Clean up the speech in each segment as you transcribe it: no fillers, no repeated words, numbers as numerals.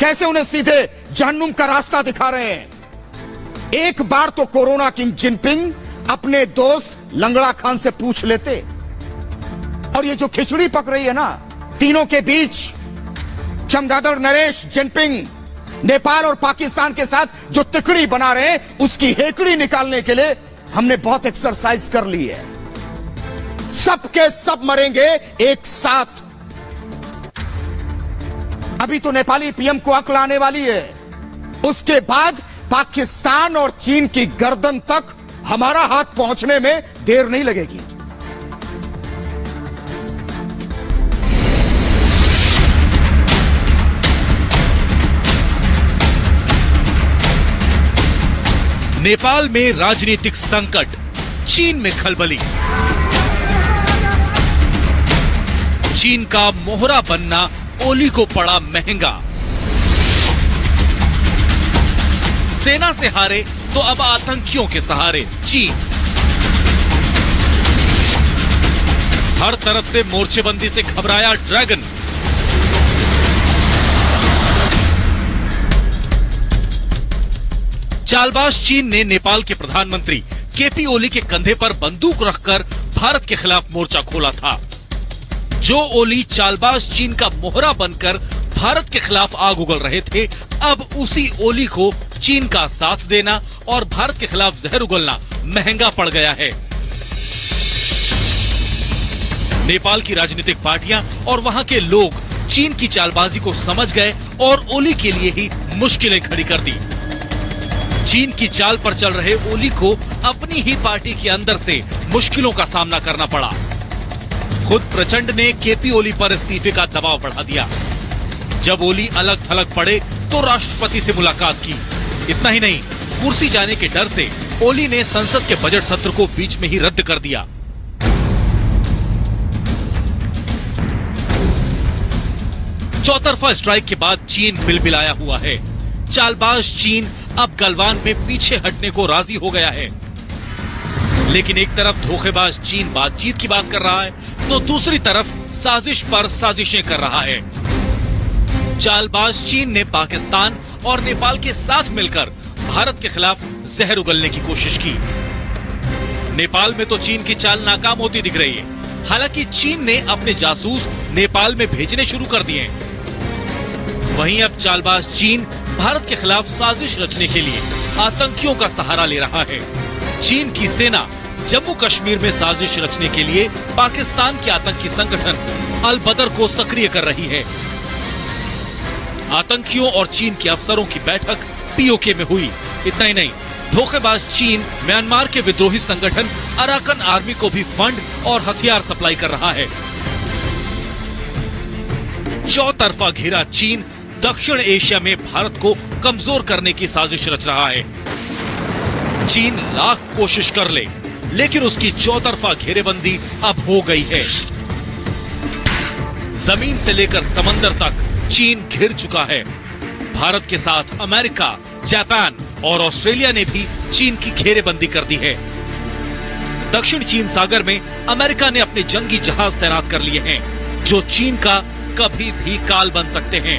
कैसे उन्हें सीधे जहन्नुम का रास्ता दिखा रहे हैं। एक बार तो कोरोना किंग जिनपिंग अपने दोस्त लंगड़ा खान से पूछ लेते। और ये जो खिचड़ी पक रही है ना तीनों के बीच, चमगादड़ नरेश जिनपिंग नेपाल और पाकिस्तान के साथ जो तिकड़ी बना रहे हैं उसकी हेकड़ी निकालने के लिए हमने बहुत एक्सरसाइज कर ली है। सबके सब मरेंगे एक साथ। अभी तो नेपाली पीएम को अक्ल आने वाली है, उसके बाद पाकिस्तान और चीन की गर्दन तक हमारा हाथ पहुंचने में देर नहीं लगेगी। नेपाल में राजनीतिक संकट, चीन में खलबली। चीन का मोहरा बनना ओली को पड़ा महंगा। सेना से हारे तो अब आतंकियों के सहारे चीन। हर तरफ से मोर्चेबंदी से घबराया ड्रैगन। चालबाज चीन ने नेपाल के प्रधानमंत्री केपी ओली के कंधे पर बंदूक रखकर भारत के खिलाफ मोर्चा खोला था। जो ओली चालबाज चीन का मोहरा बनकर भारत के खिलाफ आग उगल रहे थे, अब उसी ओली को चीन का साथ देना और भारत के खिलाफ जहर उगलना महंगा पड़ गया है। नेपाल की राजनीतिक पार्टियां और वहां के लोग चीन की चालबाजी को समझ गए और ओली के लिए ही मुश्किलें खड़ी कर दी। चीन की चाल पर चल रहे ओली को अपनी ही पार्टी के अंदर से मुश्किलों का सामना करना पड़ा। खुद प्रचंड ने केपी ओली पर इस्तीफे का दबाव बढ़ा दिया। जब ओली अलग थलग पड़े तो राष्ट्रपति से मुलाकात की। इतना ही नहीं, कुर्सी जाने के डर से ओली ने संसद के बजट सत्र को बीच में ही रद्द कर दिया। चौतरफा स्ट्राइक के बाद चीन बिलबिलाया हुआ है। चालबाज चीन अब गलवान में पीछे हटने को राजी हो गया है। लेकिन एक तरफ धोखेबाज चीन बातचीत की बात कर रहा है तो दूसरी तरफ साजिश पर साजिशें कर रहा है। चालबाज चीन ने पाकिस्तान और नेपाल के साथ मिलकर भारत के खिलाफ जहर उगलने की कोशिश की। नेपाल में तो चीन की चाल नाकाम होती दिख रही है। हालांकि चीन ने अपने जासूस नेपाल में भेजने शुरू कर दिए। वहीं अब चालबाज चीन भारत के खिलाफ साजिश रचने के लिए आतंकियों का सहारा ले रहा है। चीन की सेना जम्मू कश्मीर में साजिश रचने के लिए पाकिस्तान के आतंकी संगठन अल बदर को सक्रिय कर रही है। आतंकियों और चीन के अफसरों की बैठक पीओके में हुई। इतना ही नहीं, धोखेबाज चीन म्यांमार के विद्रोही संगठन अराकन आर्मी को भी फंड और हथियार सप्लाई कर रहा है। चौतरफा घेरा चीन दक्षिण एशिया में भारत को कमजोर करने की साजिश रच रहा है। चीन लाख कोशिश कर ले, लेकिन उसकी चौतरफा घेरेबंदी अब हो गई है। जमीन से लेकर समंदर तक चीन घिर चुका है। भारत के साथ अमेरिका, जापान और ऑस्ट्रेलिया ने भी चीन की घेरेबंदी कर दी है। दक्षिण चीन सागर में अमेरिका ने अपने जंगी जहाज तैनात कर लिए हैं, जो चीन का कभी भी काल बन सकते हैं।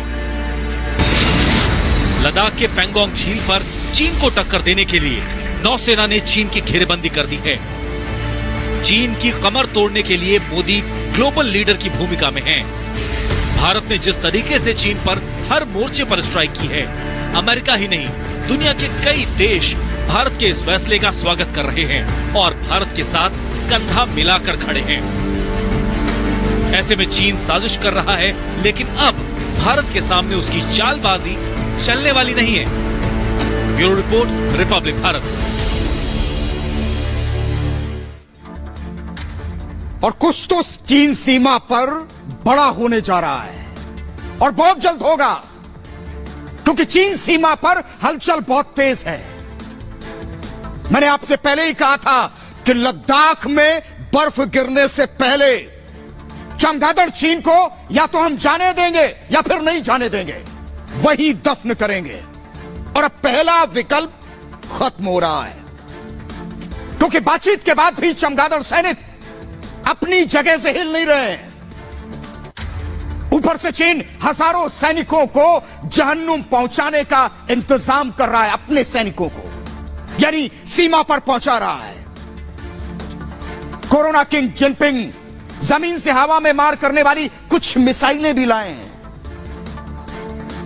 लद्दाख के पैंगोंग झील पर चीन को टक्कर देने के लिए नौसेना ने चीन की घेरेबंदी कर दी है। चीन की कमर तोड़ने के लिए मोदी ग्लोबल लीडर की भूमिका में हैं। भारत ने जिस तरीके से चीन पर हर मोर्चे पर स्ट्राइक की है, अमेरिका ही नहीं दुनिया के कई देश भारत के इस फैसले का स्वागत कर रहे हैं और भारत के साथ कंधा मिलाकर खड़े हैं। ऐसे में चीन साजिश कर रहा है, लेकिन अब भारत के सामने उसकी चालबाजी चलने वाली नहीं है। Bureau report, Republic Bharat. और कुछ तो चीन सीमा पर बड़ा होने जा रहा है और बहुत जल्द होगा, क्योंकि चीन सीमा पर हलचल बहुत तेज है। मैंने आपसे पहले ही कहा था कि लद्दाख में बर्फ गिरने से पहले चमगादड़ चीन को या तो हम जाने देंगे या फिर नहीं जाने देंगे, वही दफन करेंगे। और अब पहला विकल्प खत्म हो रहा है, क्योंकि बातचीत के बाद भी चमगादड़ सैनिक अपनी जगह से हिल नहीं रहे हैं। ऊपर से चीन हजारों सैनिकों को जहन्नुम पहुंचाने का इंतजाम कर रहा है, अपने सैनिकों को, यानी सीमा पर पहुंचा रहा है। कोरोना किंग जिनपिंग जमीन से हवा में मार करने वाली कुछ मिसाइलें भी लाए हैं,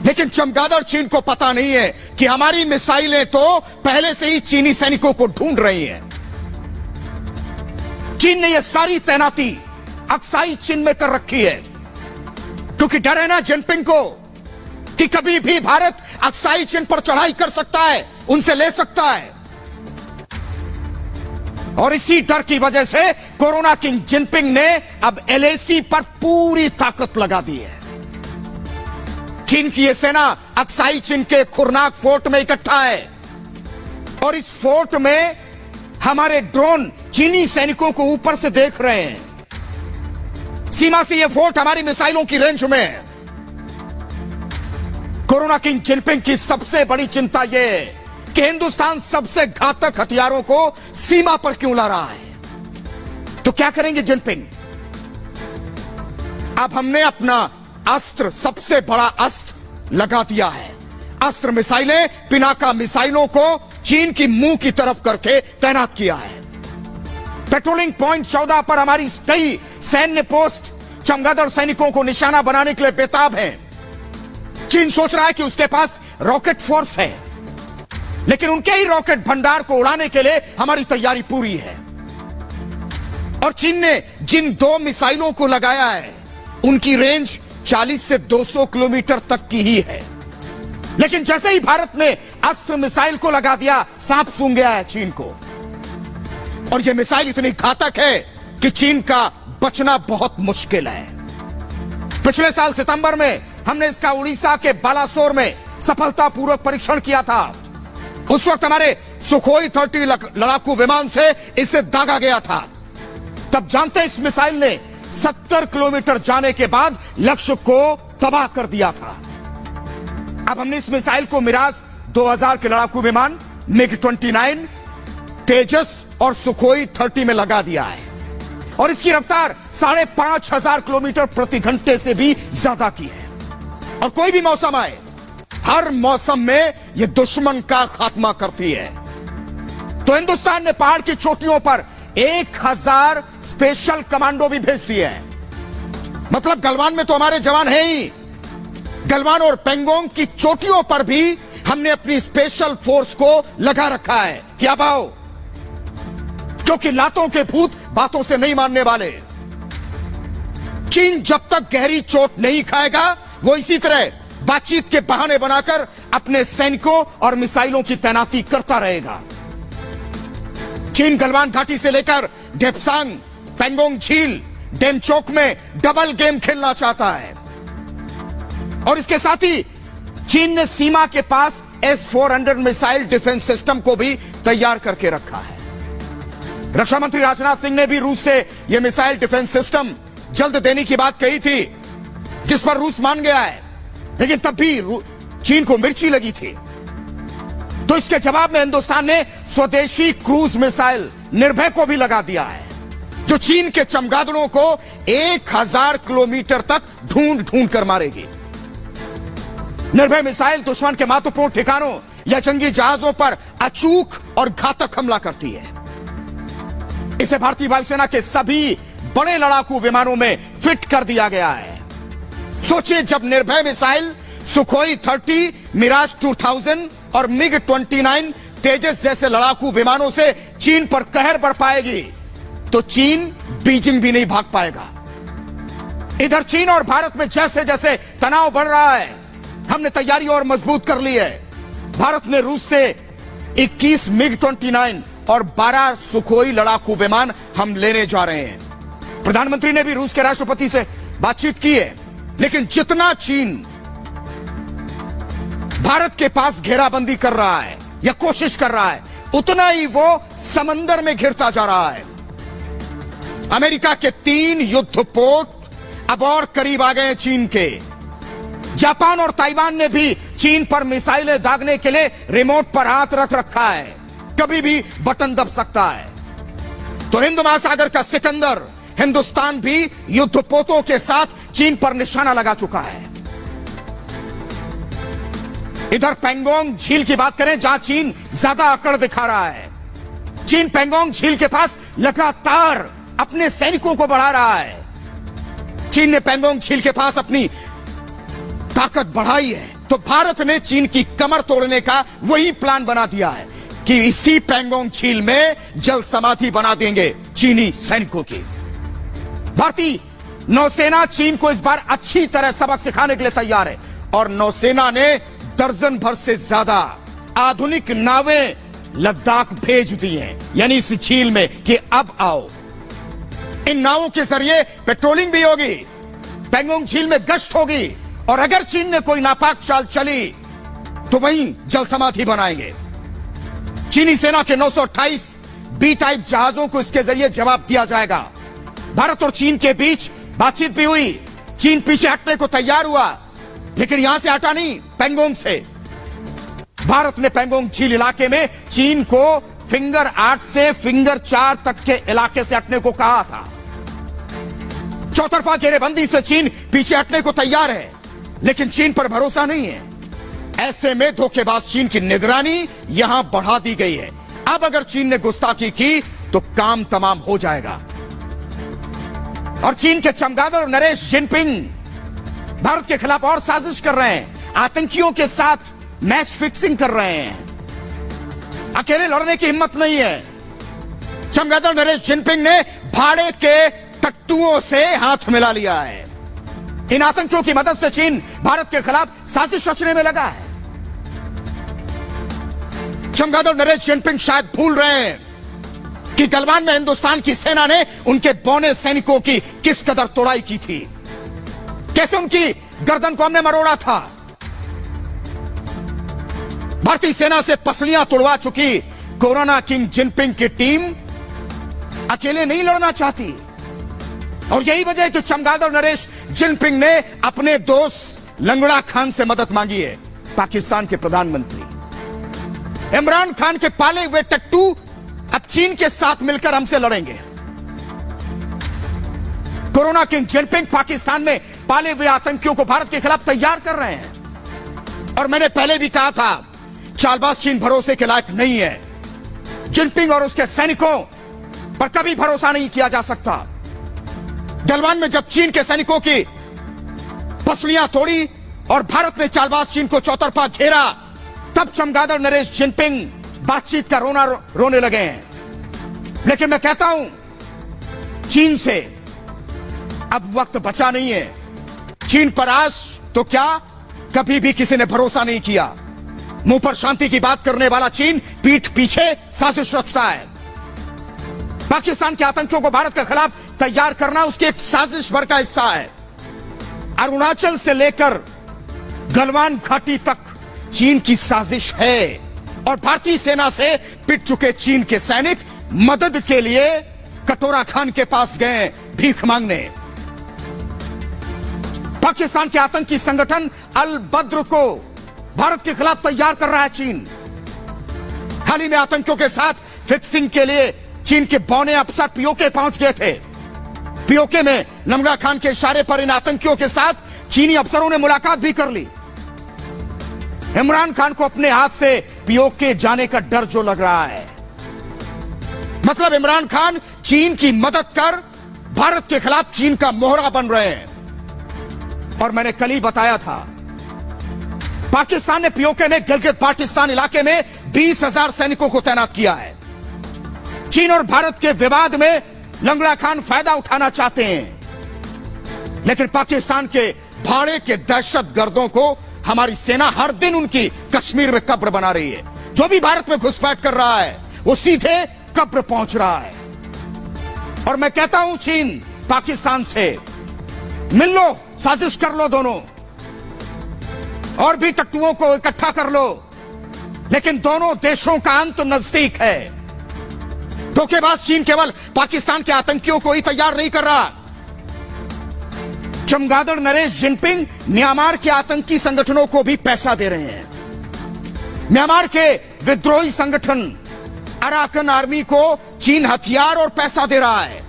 लेकिन चमगादड़ चीन को पता नहीं है कि हमारी मिसाइलें तो पहले से ही चीनी सैनिकों को ढूंढ रही हैं। चीन ने यह सारी तैनाती अक्साई चीन में कर रखी है, क्योंकि डर है ना जिनपिंग को कि कभी भी भारत अक्साई चीन पर चढ़ाई कर सकता है, उनसे ले सकता है। और इसी डर की वजह से कोरोना किंग जिनपिंग ने अब एलएसी पर पूरी ताकत लगा दी है। चीन की यह सेना अक्साई चीन के खुरनाक फोर्ट में इकट्ठा है, और इस फोर्ट में हमारे ड्रोन चीनी सैनिकों को ऊपर से देख रहे हैं। सीमा से यह फोर्ट हमारी मिसाइलों की रेंज में है। कोरोना किंग जिनपिंग की सबसे बड़ी चिंता यह है कि हिंदुस्तान सबसे घातक हथियारों को सीमा पर क्यों ला रहा है। तो क्या करेंगे जिनपिंग? अब हमने अपना अस्त्र, सबसे बड़ा अस्त्र लगा दिया है। अस्त्र मिसाइलें, पिनाका मिसाइलों को चीन की मुंह की तरफ करके तैनात किया है। पेट्रोलिंग पॉइंट 14 पर हमारी कई सैन्य पोस्ट चमगादड़ सैनिकों को निशाना बनाने के लिए बेताब है। चीन सोच रहा है कि उसके पास रॉकेट फोर्स है, लेकिन उनके ही रॉकेट भंडार को उड़ाने के लिए हमारी तैयारी पूरी है। और चीन ने जिन 2 मिसाइलों को लगाया है, उनकी रेंज 40 से 200 किलोमीटर तक की ही है। लेकिन जैसे ही भारत ने अस्त्र मिसाइल को लगा दिया, सांप सूंघ गया है चीन को। और यह मिसाइल इतनी घातक है कि चीन का बचना बहुत मुश्किल है। पिछले साल सितंबर में हमने इसका उड़ीसा के बालासोर में सफलतापूर्वक परीक्षण किया था। उस वक्त हमारे सुखोई 30 लड़ाकू विमान से इसे दागा गया था। तब जानते इस मिसाइल ने 70 किलोमीटर जाने के बाद लक्ष्य को तबाह कर दिया था। अब हमने इस मिसाइल को मिराज 2000 के लड़ाकू विमान, MiG-29, तेजस और सुखोई 30 में लगा दिया है, और इसकी रफ्तार 5,500 किलोमीटर प्रति घंटे से भी ज्यादा की है। और कोई भी मौसम आए, हर मौसम में यह दुश्मन का खात्मा करती है। तो हिंदुस्तान ने पहाड़ की चोटियों पर 1000 स्पेशल कमांडो भी भेज दिए हैं। मतलब गलवान में तो हमारे जवान हैं ही, गलवान और पेंगोंग की चोटियों पर भी हमने अपनी स्पेशल फोर्स को लगा रखा है। क्या भाव? क्योंकि लातों के भूत बातों से नहीं मानने वाले। चीन जब तक गहरी चोट नहीं खाएगा, वो इसी तरह बातचीत के बहाने बनाकर अपने सैनिकों और मिसाइलों की तैनाती करता रहेगा। चीन गलवान घाटी से लेकर डेप्सांग, पेंगोंग झील, डेमचोक में डबल गेम खेलना चाहता है। और इसके साथ ही चीन ने सीमा के पास S-400 मिसाइल डिफेंस सिस्टम को भी तैयार करके रखा है। रक्षा मंत्री राजनाथ सिंह ने भी रूस से यह मिसाइल डिफेंस सिस्टम जल्द देने की बात कही थी, जिस पर रूस मान गया है, लेकिन तब भी चीन को मिर्ची लगी थी। तो इसके जवाब में हिंदुस्तान ने स्वदेशी क्रूज मिसाइल निर्भय को भी लगा दिया है, जो चीन के चमगादड़ों को 1000 किलोमीटर तक ढूंढ ढूंढ कर मारेगी। निर्भय मिसाइल दुश्मन के महत्वपूर्ण ठिकानों या जंगी जहाजों पर अचूक और घातक हमला करती है। इसे भारतीय वायुसेना के सभी बड़े लड़ाकू विमानों में फिट कर दिया गया है। सोचिए, जब निर्भय मिसाइल सुखोई 30, मिराज 2000 और MiG-29 तेजस जैसे लड़ाकू विमानों से चीन पर कहर बढ़ पाएगी, तो चीन बीजिंग भी नहीं भाग पाएगा। इधर चीन और भारत में जैसे जैसे तनाव बढ़ रहा है, हमने तैयारी और मजबूत कर ली है। भारत ने रूस से 21 MiG-29 और 12 सुखोई लड़ाकू विमान हम लेने जा रहे हैं। प्रधानमंत्री ने भी रूस के राष्ट्रपति से बातचीत की है, लेकिन जितना चीन भारत के पास घेराबंदी कर रहा है या कोशिश कर रहा है, उतना ही वो समंदर में घिरता जा रहा है। अमेरिका के 3 युद्धपोत अब और करीब आ गए हैं चीन के। जापान और ताइवान ने भी चीन पर मिसाइलें दागने के लिए रिमोट पर हाथ रख रखा है, कभी भी बटन दब सकता है। तो हिंद महासागर का सिकंदर हिंदुस्तान भी युद्धपोतों के साथ चीन पर निशाना लगा चुका है। इधर पैंगोंग झील की बात करें, जहां चीन ज्यादा अकड़ दिखा रहा है। चीन पैंगोंग झील के पास लगातार अपने सैनिकों को बढ़ा रहा है। चीन ने पैंगोंग झील के पास अपनी ताकत बढ़ाई है, तो भारत ने चीन की कमर तोड़ने का वही प्लान बना दिया है कि इसी पैंगोंग झील में जल समाधि बना देंगे चीनी सैनिकों की। भारतीय नौसेना चीन को इस बार अच्छी तरह सबक सिखाने के लिए तैयार है और नौसेना ने दर्जन भर से ज्यादा आधुनिक नावें लद्दाख भेज दी हैं, यानी इस झील में कि अब आओ। इन नावों के जरिए पेट्रोलिंग भी होगी, पैंगोंग झील में गश्त होगी और अगर चीन ने कोई नापाक चाल चली तो वहीं जल समाधि बनाएंगे। चीनी सेना के 928 बी टाइप जहाजों को इसके जरिए जवाब दिया जाएगा। भारत और चीन के बीच बातचीत भी हुई। चीन पीछे हटने को तैयार हुआ, लेकिन यहां से हटा नहीं, पैंगोंग से। भारत ने पैंगोंग झील इलाके में चीन को फिंगर 8 से फिंगर 4 तक के इलाके से हटने को कहा था। चौतरफा घेरेबंदी से चीन पीछे हटने को तैयार है, लेकिन चीन पर भरोसा नहीं है। ऐसे में धोखेबाज चीन की निगरानी यहां बढ़ा दी गई है। अब अगर चीन ने गुस्ताखी की तो काम तमाम हो जाएगा। और चीन के चमगादड़ नरेश जिनपिंग भारत के खिलाफ और साजिश कर रहे हैं, आतंकियों के साथ मैच फिक्सिंग कर रहे हैं। अकेले लड़ने की हिम्मत नहीं है। चमगादड़ नरेश जिनपिंग ने भाड़े के टट्टुओं से हाथ मिला लिया है। इन आतंकियों की मदद से चीन भारत के खिलाफ साजिश रचने में लगा है। चमगादड़ नरेश जिनपिंग शायद भूल रहे हैं कि गलवान में हिंदुस्तान की सेना ने उनके बौने सैनिकों की किस कदर तोड़ाई की थी, कैसे उनकी गर्दन को हमने मरोड़ा था। भारतीय सेना से पसलियां तोड़वा चुकी कोरोना किंग जिनपिंग की टीम अकेले नहीं लड़ना चाहती और यही वजह है कि चमगादड़ नरेश जिनपिंग ने अपने दोस्त लंगड़ा खान से मदद मांगी है। पाकिस्तान के प्रधानमंत्री इमरान खान के पाले हुए टट्टू अब चीन के साथ मिलकर हमसे लड़ेंगे। कोरोना किंग जिनपिंग पाकिस्तान में पाले हुए आतंकियों को भारत के खिलाफ तैयार कर रहे हैं और मैंने पहले भी कहा था, चालबाज चीन भरोसे के लायक नहीं है। जिनपिंग और उसके सैनिकों पर कभी भरोसा नहीं किया जा सकता। गलवान में जब चीन के सैनिकों की पसलियां तोड़ी और भारत ने चालबाज चीन को चौतरफा घेरा, तब चमगादड़ नरेश जिनपिंग बातचीत का रोने लगे हैं। लेकिन मैं कहता हूं, चीन से अब वक्त बचा नहीं है। चीन पर आज तो क्या, कभी भी किसी ने भरोसा नहीं किया। मुंह पर शांति की बात करने वाला चीन पीठ पीछे साजिश रचता है। पाकिस्तान के आतंकियों को भारत के खिलाफ तैयार करना उसकी एक साजिश भर का हिस्सा है। अरुणाचल से लेकर गलवान घाटी तक चीन की साजिश है और भारतीय सेना से पिट चुके चीन के सैनिक मदद के लिए कटोरा खान के पास गए भीख मांगने। पाकिस्तान के आतंकी संगठन अल बद्र को भारत के खिलाफ तैयार कर रहा है चीन। हाल ही में आतंकियों के साथ फिक्सिंग के लिए चीन के बौने अफसर पीओके पहुंच गए थे। पीओके में लंगड़ा खान के इशारे पर इन आतंकियों के साथ चीनी अफसरों ने मुलाकात भी कर ली। इमरान खान को अपने हाथ से पीओके जाने का डर जो लग रहा है, मतलब इमरान खान चीन की मदद कर भारत के खिलाफ चीन का मोहरा बन रहे हैं। और मैंने कल ही बताया था, पाकिस्तान ने पीओके में गिलगित बाल्टिस्तान इलाके में 20,000 सैनिकों को तैनात किया है। चीन और भारत के विवाद में लंगड़ा खान फायदा उठाना चाहते हैं, लेकिन पाकिस्तान के भाड़े के दहशतगर्दों को हमारी सेना हर दिन उनकी कश्मीर में कब्र बना रही है। जो भी भारत में घुसपैठ कर रहा है वो सीधे कब्र पहुंच रहा है। और मैं कहता हूं, चीन पाकिस्तान से मिल लो, साजिश कर लो दोनों, और भी टट्टुओं को इकट्ठा कर लो, लेकिन दोनों देशों का अंत नजदीक है। धोखेबाज चीन केवल पाकिस्तान के आतंकियों को ही तैयार नहीं कर रहा, चमगादड़ नरेश जिनपिंग म्यांमार के आतंकी संगठनों को भी पैसा दे रहे हैं। म्यांमार के विद्रोही संगठन अराकन आर्मी को चीन हथियार और पैसा दे रहा है।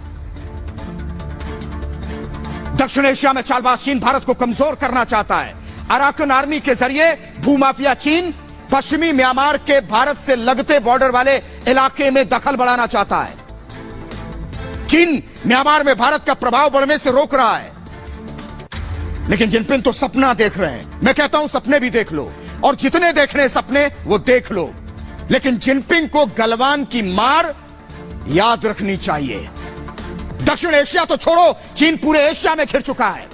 दक्षिण एशिया में चालबाज चीन भारत को कमजोर करना चाहता है। अराकन आर्मी के जरिए भूमाफिया चीन पश्चिमी म्यांमार के भारत से लगते बॉर्डर वाले इलाके में दखल बढ़ाना चाहता है। चीन म्यांमार में भारत का प्रभाव बढ़ने से रोक रहा है। लेकिन जिनपिंग तो सपना देख रहे हैं। मैं कहता हूं सपने भी देख लो, और जितने देखने सपने वो देख लो, लेकिन जिनपिंग को गलवान की मार याद रखनी चाहिए। दक्षिण एशिया तो छोड़ो, चीन पूरे एशिया में घिर चुका है।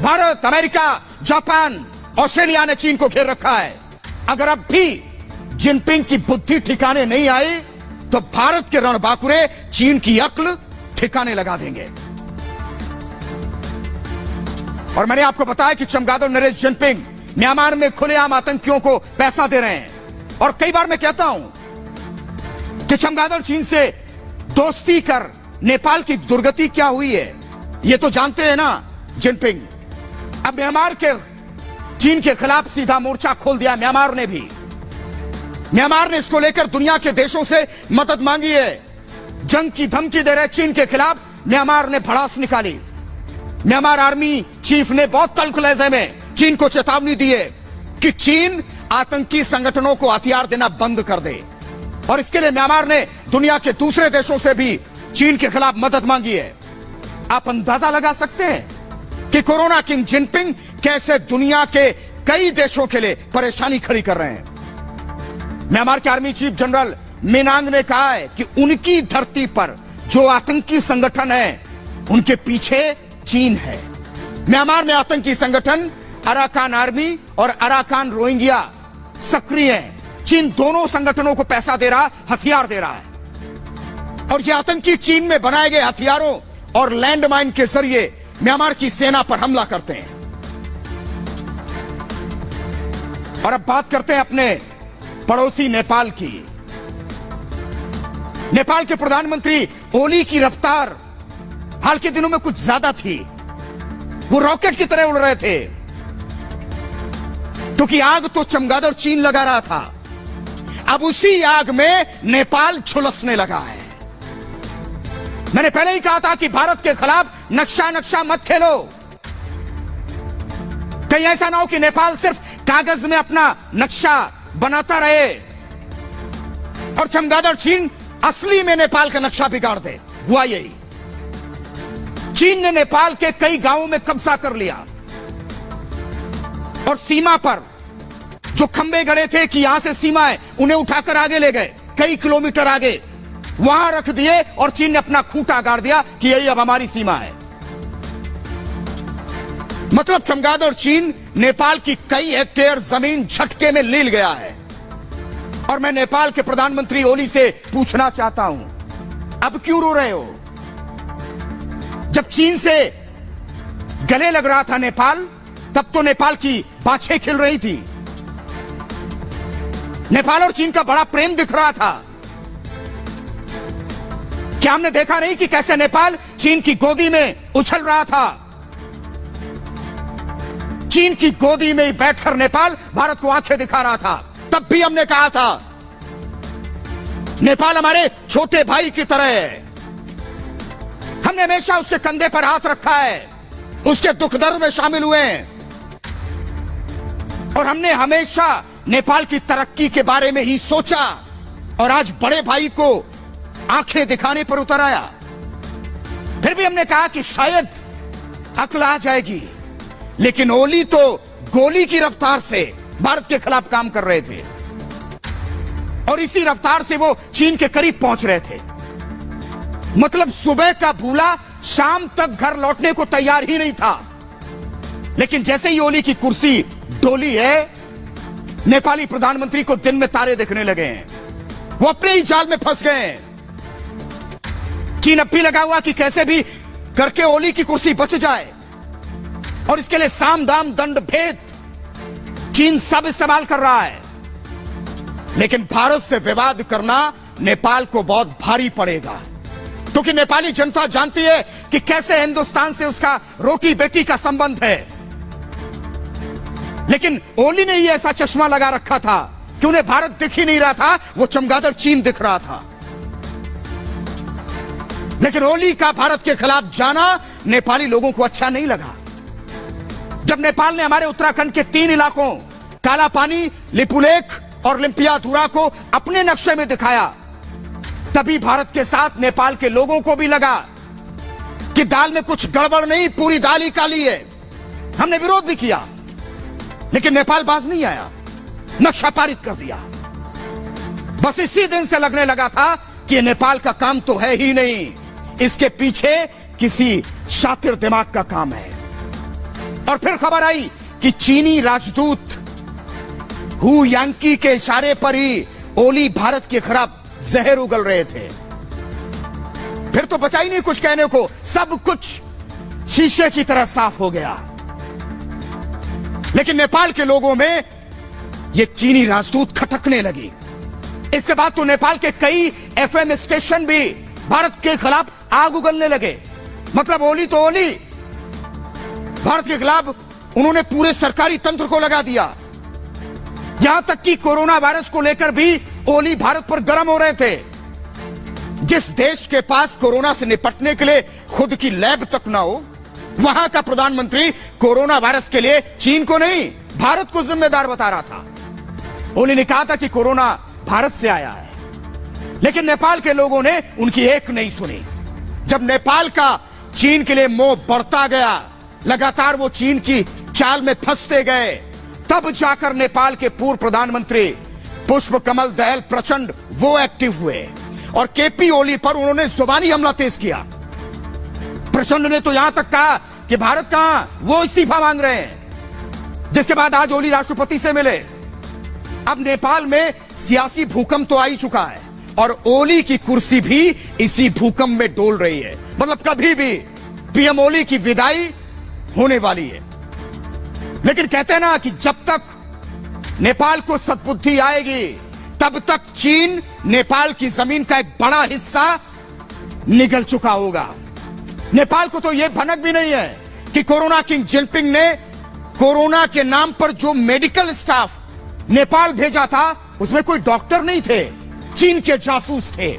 भारत, अमेरिका, जापान, ऑस्ट्रेलिया ने चीन को घेर रखा है। अगर अब भी जिनपिंग की बुद्धि ठिकाने नहीं आई तो भारत के रणबांकुरे चीन की अक्ल ठिकाने लगा देंगे। और मैंने आपको बताया कि चमगादड़ नरेश जिनपिंग म्यांमार में खुलेआम आतंकियों को पैसा दे रहे हैं। और कई बार मैं कहता हूं कि चमगादड़ चीन से दोस्ती कर नेपाल की दुर्गति क्या हुई है, ये तो जानते हैं ना जिनपिंग। अब म्यांमार के चीन के खिलाफ सीधा मोर्चा खोल दिया म्यांमार ने भी। म्यांमार ने इसको लेकर दुनिया के देशों से मदद मांगी है। जंग की धमकी दे रहे चीन के खिलाफ म्यांमार ने भड़ास निकाली। म्यांमार आर्मी चीफ ने बहुत तल्ख लहजे में चीन को चेतावनी दी है कि चीन आतंकी संगठनों को हथियार देना बंद कर दे। और इसके लिए म्यांमार ने दुनिया के दूसरे देशों से भी चीन के खिलाफ मदद मांगी है। आप अंदाजा लगा सकते हैं कि कोरोना किंग जिनपिंग कैसे दुनिया के कई देशों के लिए परेशानी खड़ी कर रहे हैं। म्यांमार के आर्मी चीफ जनरल मिनांग ने कहा है कि उनकी धरती पर जो आतंकी संगठन है उनके पीछे चीन है। म्यांमार में आतंकी संगठन अराकान आर्मी और अराकान रोहिंग्या सक्रिय हैं। चीन दोनों संगठनों को पैसा दे रहा, हथियार दे रहा है। और ये आतंकी चीन में बनाए गए हथियारों और लैंडमाइन के जरिए म्यांमार की सेना पर हमला करते हैं। और अब बात करते हैं अपने पड़ोसी नेपाल की। नेपाल के प्रधानमंत्री ओली की रफ्तार हाल के दिनों में कुछ ज्यादा थी। वो रॉकेट की तरह उड़ रहे थे, क्योंकि आग तो चमगादड़ चीन लगा रहा था। अब उसी आग में नेपाल झुलसने लगा है। मैंने पहले ही कहा था कि भारत के खिलाफ नक्शा मत खेलो। कहीं ऐसा ना हो कि नेपाल सिर्फ कागज में अपना नक्शा बनाता रहे और चमगादड़ चीन असली में नेपाल का नक्शा बिगाड़ दे। हुआ यही। चीन ने नेपाल के कई गांवों में कब्जा कर लिया और सीमा पर जो खंबे गड़े थे कि यहां से सीमा है, उन्हें उठाकर आगे ले गए, कई किलोमीटर आगे वहां रख दिए और चीन ने अपना खूंटा गाड़ दिया कि यही अब हमारी सीमा है। मतलब चमगादड़ चीन नेपाल की कई हेक्टेयर जमीन झटके में ले गया है। और मैं नेपाल के प्रधानमंत्री ओली से पूछना चाहता हूं, अब क्यों रो रहे हो? जब चीन से गले लग रहा था नेपाल, तब तो नेपाल की बाछें खिल रही थी। नेपाल और चीन का बड़ा प्रेम दिख रहा था। क्या हमने देखा नहीं कि कैसे नेपाल चीन की गोदी में उछल रहा था? चीन की गोदी में ही बैठकर नेपाल भारत को आंखें दिखा रहा था। तब भी हमने कहा था नेपाल हमारे छोटे भाई की तरह है। हमने हमेशा उसके कंधे पर हाथ रखा है, उसके दुख दर्द में शामिल हुए हैं और हमने हमेशा नेपाल की तरक्की के बारे में ही सोचा। और आज बड़े भाई को आंखें दिखाने पर उतर आया। फिर भी हमने कहा कि शायद अकल आ जाएगी, लेकिन ओली तो गोली की रफ्तार से भारत के खिलाफ काम कर रहे थे और इसी रफ्तार से वो चीन के करीब पहुंच रहे थे। मतलब सुबह का भूला शाम तक घर लौटने को तैयार ही नहीं था। लेकिन जैसे ही ओली की कुर्सी डोली है, नेपाली प्रधानमंत्री को दिन में तारे दिखने लगे हैं। वो अपने ही जाल में फंस गए हैं। चीन अब भी लगा हुआ कि कैसे भी करके ओली की कुर्सी बच जाए और इसके लिए साम दाम दंड भेद चीन सब इस्तेमाल कर रहा है। लेकिन भारत से विवाद करना नेपाल को बहुत भारी पड़ेगा, क्योंकि नेपाली जनता जानती है कि कैसे हिंदुस्तान से उसका रोटी बेटी का संबंध है। लेकिन ओली ने ही ऐसा चश्मा लगा रखा था कि उन्हें भारत दिख ही नहीं रहा था, वो चमगादड़ चीन दिख रहा था। लेकिन ओली का भारत के खिलाफ जाना नेपाली लोगों को अच्छा नहीं लगा। जब नेपाल ने हमारे उत्तराखंड के 3 इलाकों कालापानी, लिपुलेख और लिम्पियाधुरा को अपने नक्शे में दिखाया, तभी भारत के साथ नेपाल के लोगों को भी लगा कि दाल में कुछ गड़बड़ नहीं, पूरी दाल ही काली है। हमने विरोध भी किया, लेकिन नेपाल बाज नहीं आया, नक्शा पारित कर दिया। बस इसी दिन से लगने लगा था कि नेपाल का काम तो है ही नहीं, इसके पीछे किसी शातिर दिमाग का काम है। और फिर खबर आई कि चीनी राजदूत हु यांकी के इशारे पर ही ओली भारत के खिलाफ जहर उगल रहे थे। फिर तो बचा ही नहीं कुछ कहने को, सब कुछ शीशे की तरह साफ हो गया। लेकिन नेपाल के लोगों में ये चीनी राजदूत खटकने लगी। इसके बाद तो नेपाल के कई एफएम स्टेशन भी भारत के खिलाफ आग उगलने लगे। मतलब ओली तो ओली, भारत के खिलाफ उन्होंने पूरे सरकारी तंत्र को लगा दिया। यहां तक कि कोरोना वायरस को लेकर भी ओली भारत पर गर्म हो रहे थे। जिस देश के पास कोरोना से निपटने के लिए खुद की लैब तक ना हो, वहां का प्रधानमंत्री कोरोना वायरस के लिए चीन को नहीं, भारत को जिम्मेदार बता रहा था। ओली ने कहा था कि कोरोना भारत से आया है, लेकिन नेपाल के लोगों ने उनकी एक नहीं सुनी। जब नेपाल का चीन के लिए मोह बढ़ता गया, लगातार वो चीन की चाल में फंसते गए, तब जाकर नेपाल के पूर्व प्रधानमंत्री पुष्प कमल दहल प्रचंड वो एक्टिव हुए और केपी ओली पर उन्होंने जुबानी हमला तेज किया। प्रचंड ने तो यहां तक कहा कि भारत कहां, वो इस्तीफा मांग रहे हैं। जिसके बाद आज ओली राष्ट्रपति से मिले। अब नेपाल में सियासी भूकंप तो आ ही चुका है और ओली की कुर्सी भी इसी भूकंप में डोल रही है। मतलब कभी भी पीएम ओली की विदाई होने वाली है। लेकिन कहते हैं ना कि जब तक नेपाल को सद्बुद्धि आएगी, तब तक चीन नेपाल की जमीन का एक बड़ा हिस्सा निगल चुका होगा। नेपाल को तो यह भनक भी नहीं है कि कोरोना किंग जिनपिंग ने कोरोना के नाम पर जो मेडिकल स्टाफ नेपाल भेजा था, उसमें कोई डॉक्टर नहीं थे, चीन के जासूस थे।